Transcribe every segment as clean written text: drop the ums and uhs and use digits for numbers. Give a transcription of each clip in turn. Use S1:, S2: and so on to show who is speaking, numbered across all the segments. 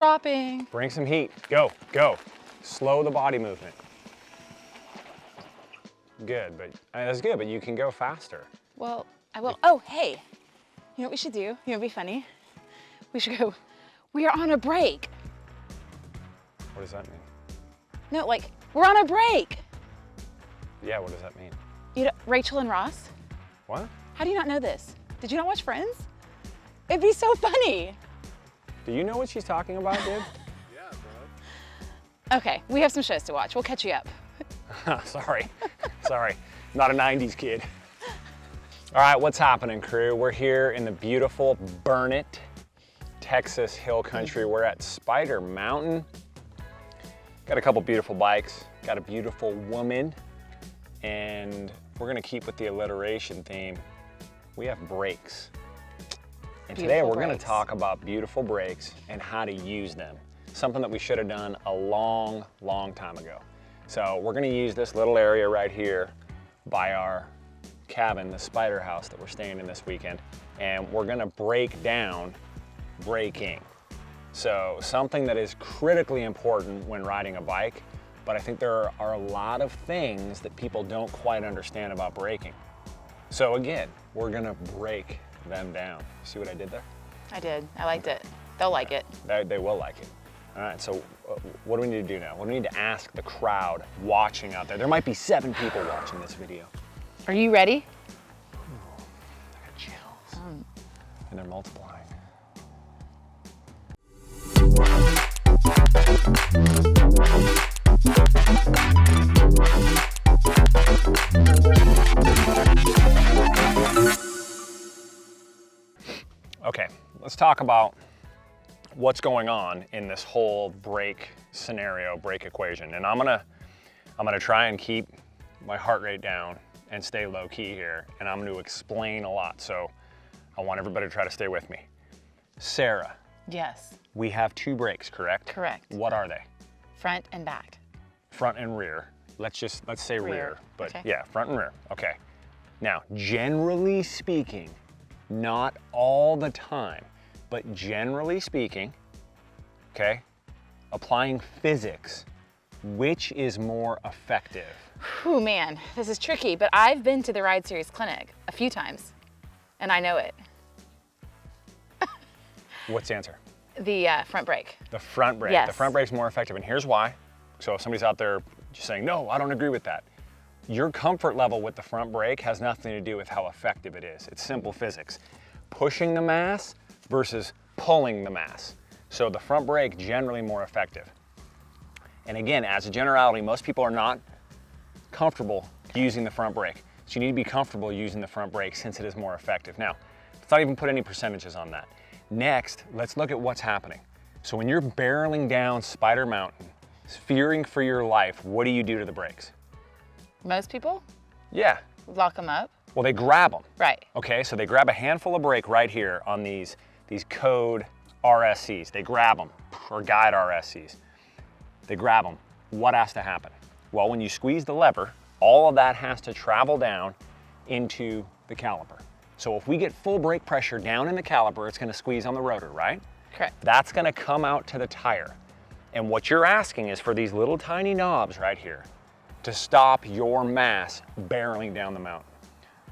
S1: Dropping.
S2: Bring some heat. Go, go. Slow the body movement. Good, but that's good, but you can go faster.
S1: Well, I will. Oh, hey. You know what we should do? You know what'd be funny? We should go, we are on a break.
S2: What does that mean?
S1: No, like, we're on a break.
S2: Yeah, what does that mean?
S1: You know, Rachel and Ross?
S2: What?
S1: How do you not know this? Did you not watch Friends? It'd be so funny.
S2: Do you know what she's talking about, dude?
S3: Yeah, bro.
S1: Okay, we have some shows to watch. We'll catch you up.
S2: Sorry, sorry. Not a 90s kid. All right, what's happening, crew? We're here in the beautiful Burnett, Texas hill country. We're at Spider Mountain. Got a couple beautiful bikes, got a beautiful woman, and we're gonna keep with the alliteration theme. We have brakes. And today we're gonna talk about beautiful brakes and how to use them. Something that we should have done a long, long time ago. So we're gonna use this little area right here by our cabin, the Spider House that we're staying in this weekend, and we're gonna break down braking. So something that is critically important when riding a bike, but I think there are a lot of things that people don't quite understand about braking. So again, we're gonna break them down. See what I did there?
S1: I did. I liked it. They'll like it.
S2: They will like it. All right, so what do we need to do now? What do we need to ask the crowd watching out there? There might be 7 people watching this video.
S1: Are you ready?
S2: I got chills. And they're multiplying. Okay, let's talk about what's going on in this whole brake scenario, brake equation. And I'm gonna try and keep my heart rate down and stay low key here. And I'm gonna explain a lot. So I want everybody to try to stay with me. Sarah,
S1: Yes.
S2: we have 2 brakes, correct?
S1: Correct.
S2: What are they?
S1: Front and back.
S2: Front and rear. Let's say rear, but
S1: okay.
S2: yeah, front and rear, okay. Now, generally speaking, not all the time, but generally speaking, okay, applying physics, which is more effective?
S1: Whew, man, this is tricky, but I've been to the Ride Series clinic a few times, and I know it.
S2: What's the answer?
S1: The front brake.
S2: The front brake.
S1: Yes.
S2: The front brake's more effective, and here's why. So if somebody's out there just saying, no, I don't agree with that. Your comfort level with the front brake has nothing to do with how effective it is. It's simple physics. Pushing the mass versus pulling the mass. So the front brake generally more effective. And again, as a generality, most people are not comfortable using the front brake. So you need to be comfortable using the front brake since it is more effective. Now, let's not even put any percentages on that. Next, let's look at what's happening. So when you're barreling down Spider Mountain, fearing for your life, what do you do to the brakes?
S1: Most people
S2: Yeah,
S1: lock them up.
S2: well, they grab them.
S1: Right.
S2: Okay, so they grab a handful of brake right here on these code RSCs. They grab them, or guide RSCs. They grab them. What has to happen? Well, when you squeeze the lever, all of that has to travel down into the caliper. So if we get full brake pressure down in the caliper, it's gonna squeeze on the rotor, right?
S1: Correct.
S2: That's gonna come out to the tire. And what you're asking is for these little tiny knobs right here to stop your mass barreling down the mountain.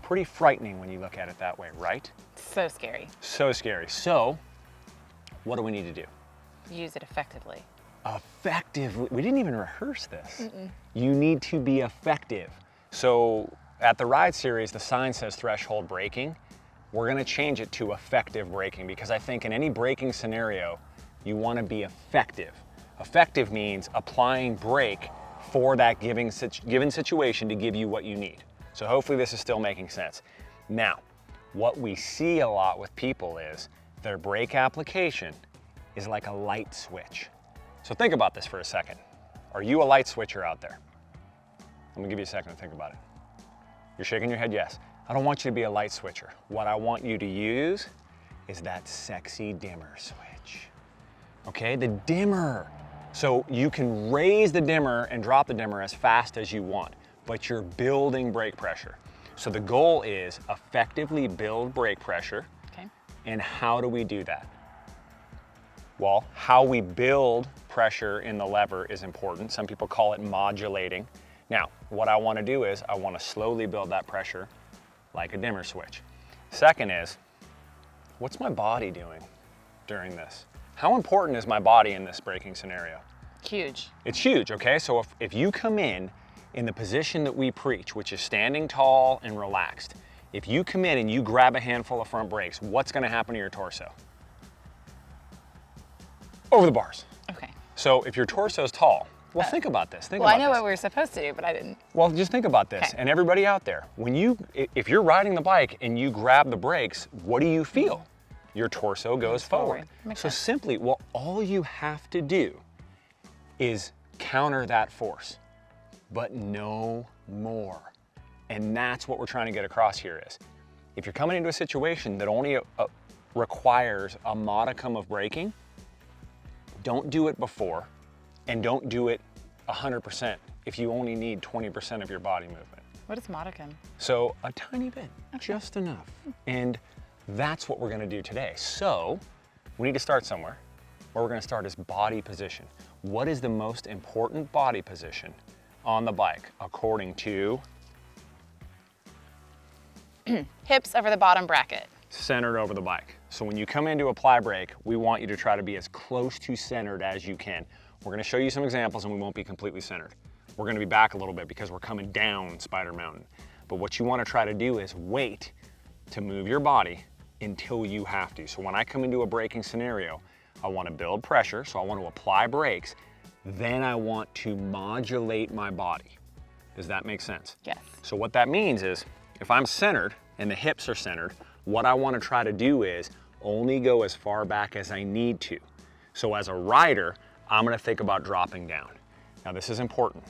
S2: Pretty frightening when you look at it that way, right?
S1: So scary.
S2: So scary. So, what do we need to do?
S1: Use it effectively.
S2: Effectively, we didn't even rehearse this. You need to be effective. So, at the Ride Series, the sign says threshold braking. We're gonna change it to effective braking because I think in any braking scenario, you wanna be effective. Effective means applying brake for that given situation to give you what you need. So hopefully this is still making sense. Now, what we see a lot with people is their brake application is like a light switch. So think about this for a second. Are you a light switcher out there? I'm gonna give you a second to think about it. You're shaking your head, yes. I don't want you to be a light switcher. What I want you to use is that sexy dimmer switch. Okay, the dimmer. So you can raise the dimmer and drop the dimmer as fast as you want, but you're building brake pressure. So the goal is effectively build brake pressure.
S1: Okay.
S2: And how do we do that? Well, how we build pressure in the lever is important. Some people call it modulating. Now, what I want to do is I want to slowly build that pressure like a dimmer switch. Second is, what's my body doing during this? How important is my body in this braking scenario?
S1: Huge.
S2: It's huge, okay? So if you come in the position that we preach, which is standing tall and relaxed, if you come in and you grab a handful of front brakes, what's gonna happen to your torso? Over the bars.
S1: Okay.
S2: So if your torso is tall, well, think about this.
S1: Well, I know what we were supposed to do, but I didn't.
S2: Well, just think about this.
S1: Okay.
S2: And everybody out there, if you're riding the bike and you grab the brakes, what do you feel? Your torso goes forward.
S1: Makes
S2: So
S1: sense.
S2: simply, well, all you have to do is counter that force, but no more. And that's what we're trying to get across here is, if you're coming into a situation that only requires a modicum of braking, don't do it before, and don't do it 100% if you only need 20% of your body movement.
S1: What is modicum?
S2: So a tiny bit, just enough. And that's what we're gonna do today. So we need to start somewhere. Where we're gonna start is body position. What is the most important body position on the bike according to
S1: Hips over the bottom bracket.
S2: centered over the bike? So when you come in to apply brake, we want you to try to be as close to centered as you can. We're gonna show you some examples and we won't be completely centered. We're gonna be back a little bit because we're coming down Spider Mountain. But what you wanna try to do is wait to move your body until you have to. So when I come into a braking scenario, I wanna build pressure, so I want to apply brakes, then I want to modulate my body. Does that make sense?
S1: Yes.
S2: So what that means is, if I'm centered and the hips are centered, what I want to try to do is only go as far back as I need to. So as a rider, I'm going to think about dropping down. Now this is important.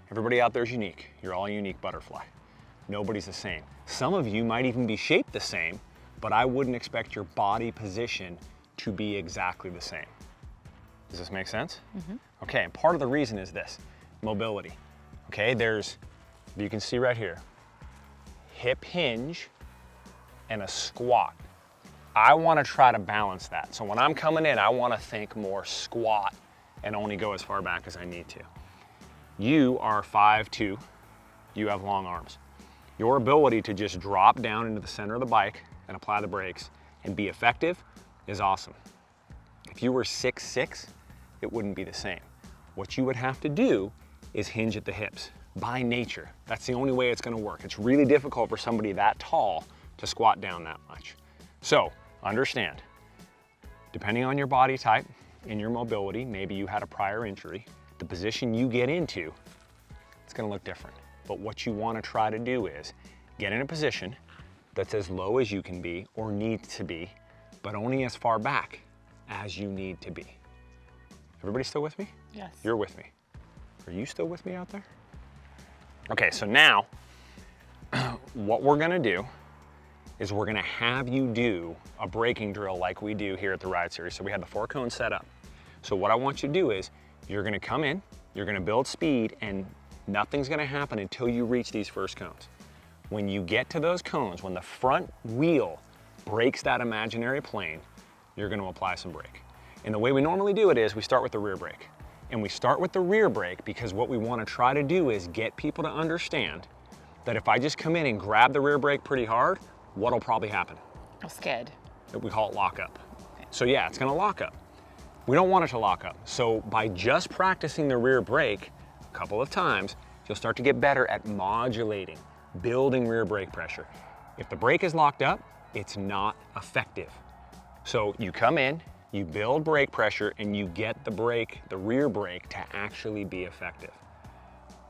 S2: Everybody out there is unique. You're all a unique butterfly. Nobody's the same. Some of you might even be shaped the same, but I wouldn't expect your body position to be exactly the same. Does this make sense? Okay, and part of the reason is this, mobility. Okay, you can see right here, hip hinge and a squat. I wanna try to balance that. So when I'm coming in, I wanna think more squat and only go as far back as I need to. You are 5'2", you have long arms. Your ability to just drop down into the center of the bike and apply the brakes and be effective is awesome. If you were 6'6", it wouldn't be the same. What you would have to do is hinge at the hips by nature. That's the only way it's gonna work. It's really difficult for somebody that tall to squat down that much. So understand, depending on your body type and your mobility, maybe you had a prior injury, the position you get into, it's gonna look different. But what you wanna try to do is get in a position that's as low as you can be or need to be, but only as far back as you need to be. Everybody still with me?
S1: Yes.
S2: You're with me. Are you still with me out there? Okay, so now what we're gonna do is we're gonna have you do a braking drill like we do here at the Ride Series. So we had the 4 cones set up. So what I want you to do is you're gonna come in, you're gonna build speed, and nothing's gonna happen until you reach these first cones. When you get to those cones, when the front wheel breaks that imaginary plane, you're gonna apply some brake. And the way we normally do it is we start with the rear brake. And we start with the rear brake because what we wanna try to do is get people to understand that if I just come in and grab the rear brake pretty hard, what'll probably happen?
S1: I'm scared.
S2: We call it lock up. So yeah, it's gonna lock up. We don't want it to lock up. So by just practicing the rear brake a couple of times, you'll start to get better at modulating, building rear brake pressure. If the brake is locked up, it's not effective. So you come in, you build brake pressure, and you get the rear brake to actually be effective.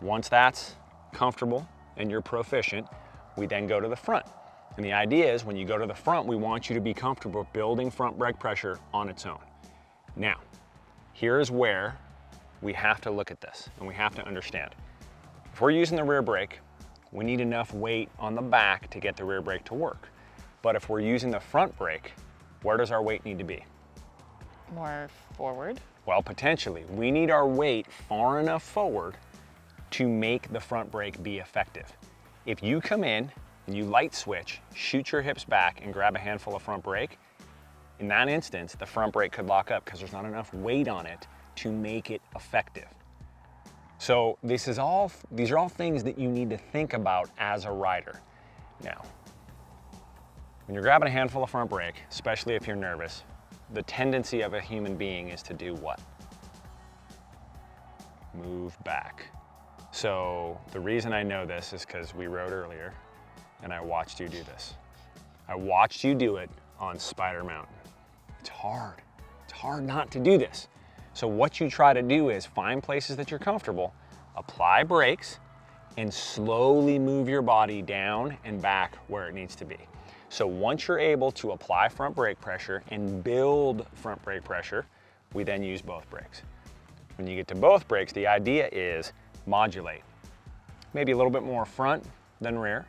S2: Once that's comfortable and you're proficient, we then go to the front. And the idea is when you go to the front, we want you to be comfortable building front brake pressure on its own. Now, here's where we have to look at this and we have to understand. If we're using the rear brake, we need enough weight on the back to get the rear brake to work. But if we're using the front brake, where does our weight need to be?
S1: More forward.
S2: Well, potentially. We need our weight far enough forward to make the front brake be effective. If you come in and you light switch, shoot your hips back and grab a handful of front brake, In that instance, the front brake could lock up because there's not enough weight on it to make it effective. So these are all things that you need to think about as a rider. Now, when you're grabbing a handful of front brake, especially if you're nervous, the tendency of a human being is to do what? Move back. So the reason I know this is because we rode earlier and I watched you do this. I watched you do it on Spider Mountain. It's hard. It's hard not to do this. So what you try to do is find places that you're comfortable, apply brakes, and slowly move your body down and back where it needs to be. So once you're able to apply front brake pressure and build front brake pressure, we then use both brakes. When you get to both brakes, the idea is modulate. Maybe a little bit more front than rear.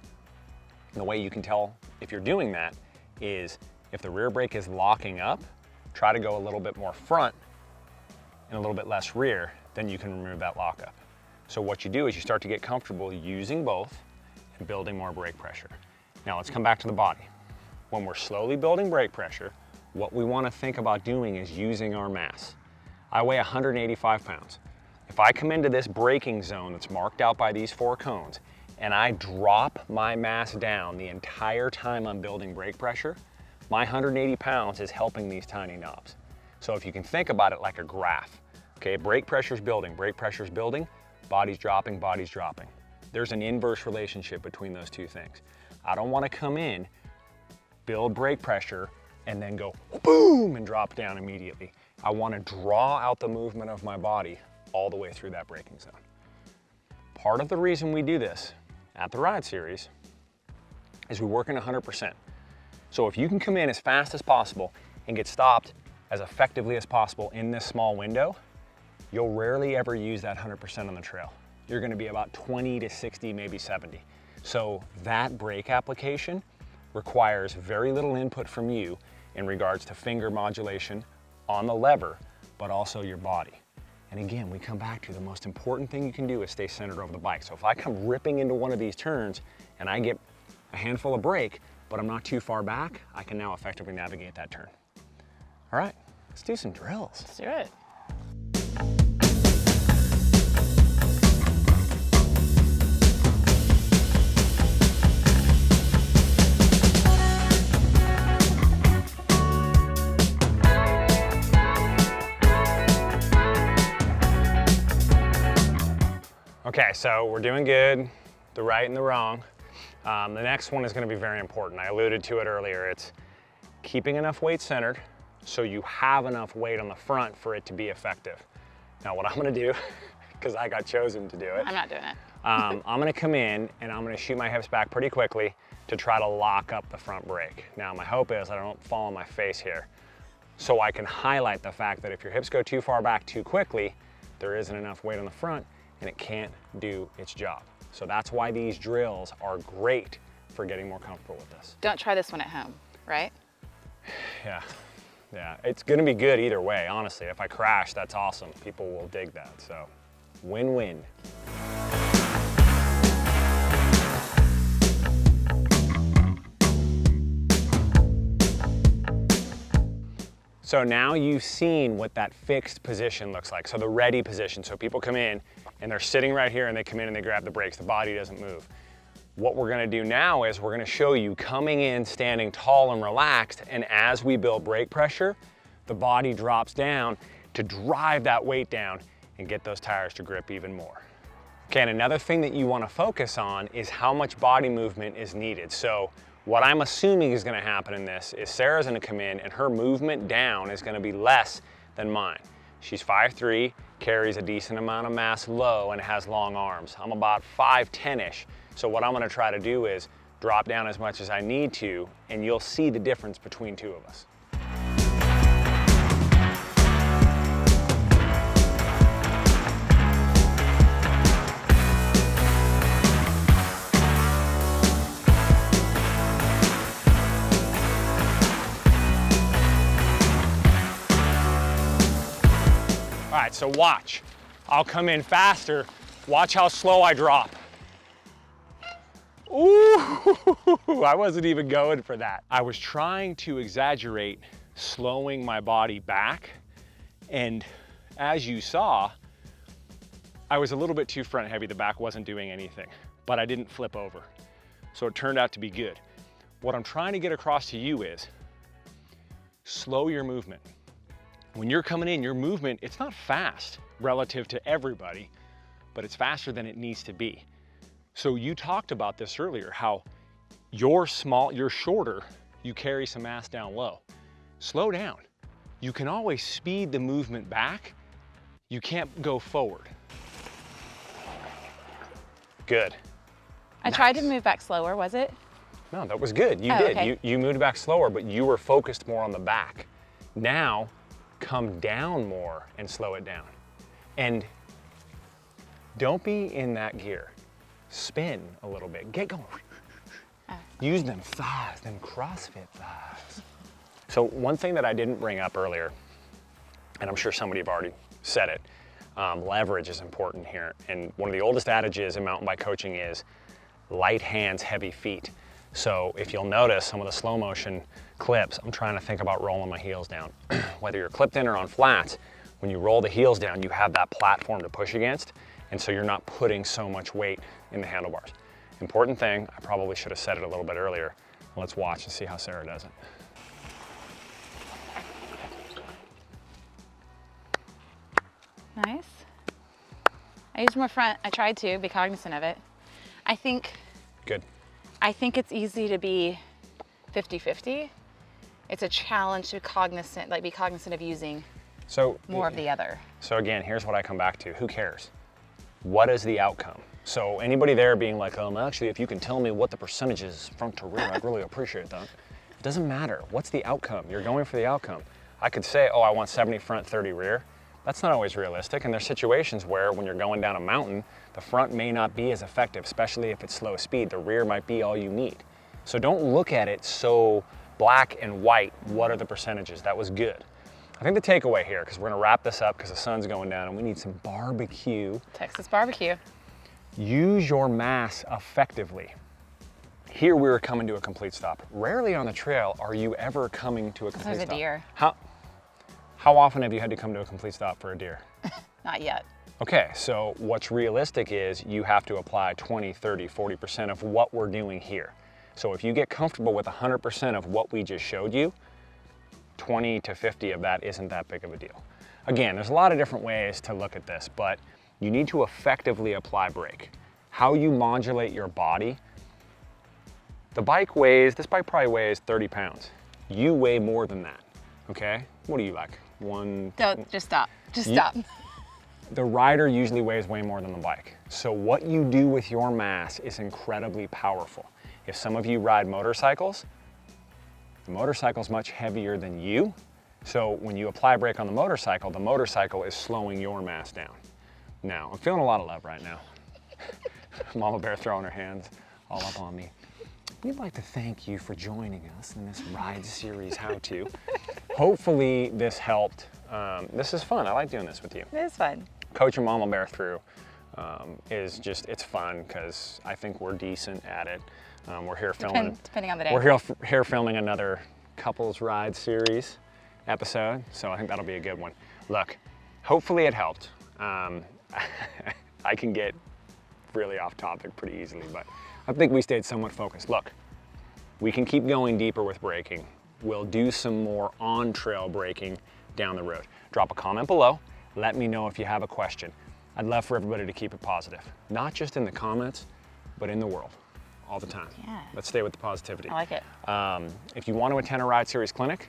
S2: And the way you can tell if you're doing that is if the rear brake is locking up, try to go a little bit more front and a little bit less rear, then you can remove that lockup. So what you do is you start to get comfortable using both and building more brake pressure. Now let's come back to the body. When we're slowly building brake pressure, what we want to think about doing is using our mass. I weigh 185 pounds. If I come into this braking zone that's marked out by these 4 cones and I drop my mass down the entire time I'm building brake pressure, my 180 pounds is helping these tiny knobs. So if you can think about it like a graph, okay, brake pressure's building, body's dropping, body's dropping. There's an inverse relationship between those two things. I don't want to come in, build brake pressure, and then go boom and drop down immediately. I want to draw out the movement of my body all the way through that braking zone. Part of the reason we do this at the Ride Series is we work in 100%. So if you can come in as fast as possible and get stopped as effectively as possible in this small window, you'll rarely ever use that 100% on the trail. You're going to be about 20 to 60, maybe 70. So that brake application requires very little input from you in regards to finger modulation on the lever, but also your body. And again, we come back to the most important thing you can do is stay centered over the bike. So if I come ripping into one of these turns and I get a handful of brake, but I'm not too far back, I can now effectively navigate that turn. All right, let's do some drills.
S1: Let's do it.
S2: Okay, so we're doing good, the right and the wrong. The next one is going to be very important. I alluded to it earlier. It's keeping enough weight centered so you have enough weight on the front for it to be effective. Now what I'm going to do, because I got chosen to do it.
S1: I'm not doing it.
S2: I'm going to come in and I'm going to shoot my hips back pretty quickly to try to lock up the front brake. Now my hope is I don't fall on my face here. So I can highlight the fact that if your hips go too far back too quickly, there isn't enough weight on the front and it can't do its job. So that's why these drills are great for getting more comfortable with this.
S1: Don't try this one at home, right?
S2: Yeah, it's gonna be good either way, honestly. If I crash, that's awesome. People will dig that, so win-win. So now you've seen what that fixed position looks like. So the ready position. So people come in and they're sitting right here and they come in and they grab the brakes. The body doesn't move. What we're gonna do now is we're gonna show you coming in, standing tall and relaxed. And as we build brake pressure, the body drops down to drive that weight down and get those tires to grip even more. Okay, and another thing that you wanna focus on is how much body movement is needed. So what I'm assuming is gonna happen in this is Sarah's gonna come in and her movement down is gonna be less than mine. She's 5'3", carries a decent amount of mass low and has long arms. I'm about 5'10"-ish. So what I'm gonna try to do is drop down as much as I need to, and you'll see the difference between two of us. All right, so watch. I'll come in faster. Watch how slow I drop. Ooh, I wasn't even going for that. I was trying to exaggerate slowing my body back. And as you saw, I was a little bit too front heavy. The back wasn't doing anything, but I didn't flip over. So it turned out to be good. What I'm trying to get across to you is slow your movement. When you're coming in, your movement, it's not fast relative to everybody, but it's faster than it needs to be. So you talked about this earlier, how you're small, you're shorter, you carry some mass down low. Slow down. You can always speed the movement back. You can't go forward. Good.
S1: I tried to move back slower, was it?
S2: No, that was good. You
S1: Oh,
S2: did.
S1: okay.
S2: You moved back slower, but you were focused more on the back. Now, come down more and slow it down. And don't be in that gear. Spin a little bit. Get going. Use them thighs, them CrossFit thighs. So one thing that I didn't bring up earlier, and I'm sure somebody have already said it, leverage is important here. And one of the oldest adages in mountain bike coaching is light hands, heavy feet. So if you'll notice some of the slow motion clips, I'm trying to think about rolling my heels down. Whether you're clipped in or on flats, when you roll the heels down, you have that platform to push against, and so you're not putting so much weight in the handlebars. Important thing, I probably should have said it a little bit earlier. Let's watch and see how Sarah does it.
S1: Nice. I used more front. I tried to be cognizant of it. I think
S2: Good.
S1: it's easy to be 50-50. It's a challenge to be cognizant of using
S2: So
S1: more of the other.
S2: So again, here's what I come back to. Who cares? What is the outcome? So anybody there being like, actually, if you can tell me what the percentage is front to rear, I'd really appreciate that. It doesn't matter. What's the outcome? You're going for the outcome. I could say, I want 70 front, 30 rear. That's not always realistic. And there's situations where when you're going down a mountain, the front may not be as effective, especially if it's slow speed. The rear might be all you need. So don't look at it so black and white. What are the percentages? That was good. I think the takeaway here, because we're gonna wrap this up because the sun's going down and we need some barbecue.
S1: Texas barbecue.
S2: Use your mass effectively. Here we were coming to a complete stop. Rarely on the trail are you ever coming to a complete
S1: There's a
S2: stop.
S1: deer.
S2: How often have you had to come to a complete stop for a deer?
S1: Not yet.
S2: Okay, so what's realistic is you have to apply 20, 30, 40% of what we're doing here. So if you get comfortable with 100% of what we just showed you, 20 to 50 of that isn't that big of a deal. Again, there's a lot of different ways to look at this, but you need to effectively apply brake. How you modulate your body. This bike probably weighs 30 pounds. You weigh more than that, okay? What are you like?
S1: Don't, just stop. Just stop.
S2: The rider usually weighs way more than the bike. So what you do with your mass is incredibly powerful. If some of you ride motorcycles, the motorcycle's much heavier than you. So when you apply brake on the motorcycle is slowing your mass down. Now, I'm feeling a lot of love right now. Mama Bear throwing her hands all up on me. We'd like to thank you for joining us in this ride series how-to. Hopefully this helped. This is fun. I like doing this with you.
S1: It is fun.
S2: Coaching Mama Bear through it's fun because I think we're decent at it. We're here filming.
S1: Depending on the day.
S2: We're here filming another couples ride series episode, so I think that'll be a good one. Look, hopefully it helped. I can get really off topic pretty easily, but I think we stayed somewhat focused. Look, we can keep going deeper with braking. We'll do some more on-trail braking down the road. Drop a comment below. Let me know if you have a question. I'd love for everybody to keep it positive, not just in the comments, but in the world, all the time.
S1: Yeah.
S2: Let's stay with the positivity.
S1: I like it.
S2: If you want to attend a Ride Series clinic,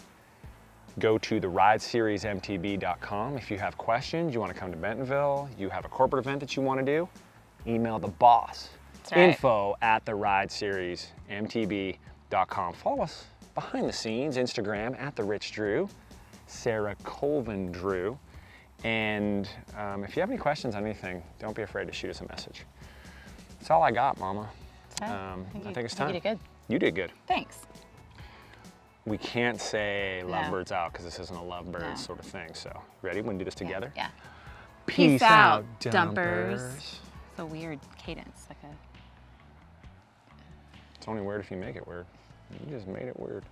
S2: go to therideseriesmtb.com. If you have questions, you want to come to Bentonville, you have a corporate event that you want to do, email the boss.
S1: That's right.
S2: info@therideseriesmtb.com. Follow us behind the scenes, Instagram @TheRichDrew, Sarah Colvin Drew. And if you have any questions on anything, don't be afraid to shoot us a message. That's all I got, Mama. I think it's time.
S1: You did good.
S2: You did good.
S1: Thanks.
S2: We can't say
S1: No.
S2: lovebirds out because this isn't a lovebirds sort of thing. So, ready? We're gonna do this together?
S1: Yeah.
S2: Peace out, dumpers.
S1: It's a weird cadence, like a.
S2: It's only weird if you make it weird. You just made it weird.